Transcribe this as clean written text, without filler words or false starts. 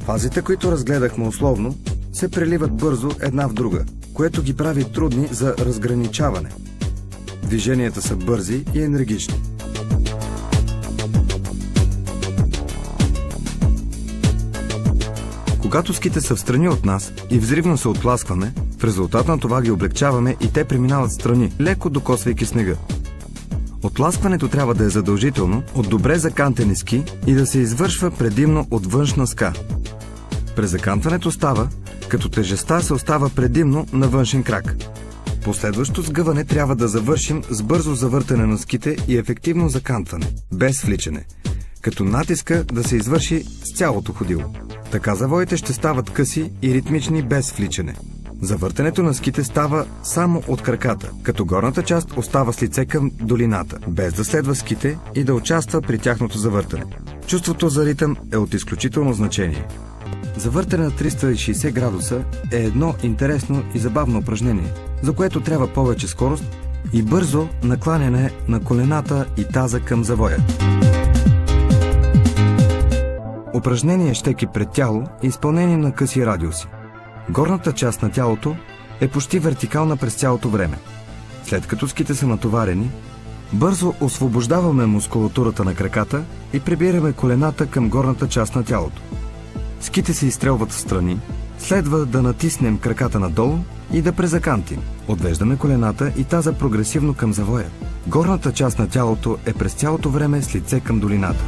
Фазите, които разгледахме условно, се преливат бързо една в друга, което ги прави трудни за разграничаване. Движенията са бързи и енергични. Когато ските са встрани от нас и взривно се оттласкваме, в резултат на това ги облегчаваме и те преминават страни, леко докосвайки снега. Оттласкването трябва да е задължително от добре закантени ски и да се извършва предимно от външна ска. Презакантването става, като тежестта се остава предимно на външен крак. Последващо сгъване трябва да завършим с бързо завъртане на ските и ефективно закантване, без вличане, като натиска да се извърши с цялото ходило. Така завоите ще стават къси и ритмични без вличане. Завъртането на ските става само от краката, като горната част остава с лице към долината, без да следва ските и да участва при тяхното завъртане. Чувството за ритъм е от изключително значение. Завъртане на 360 градуса е едно интересно и забавно упражнение, за което трябва повече скорост и бързо накланяне на колената и таза към завоя. Упражнение щеки пред тяло и изпълнение на къси радиуси. Горната част на тялото е почти вертикална през цялото време. След като ските са натоварени, бързо освобождаваме мускулатурата на краката и прибираме колената към горната част на тялото. Ските се изстрелват в страни, следва да натиснем краката надолу и да презакантим. Отвеждаме колената и таза прогресивно към завоя. Горната част на тялото е през цялото време с лице към долината.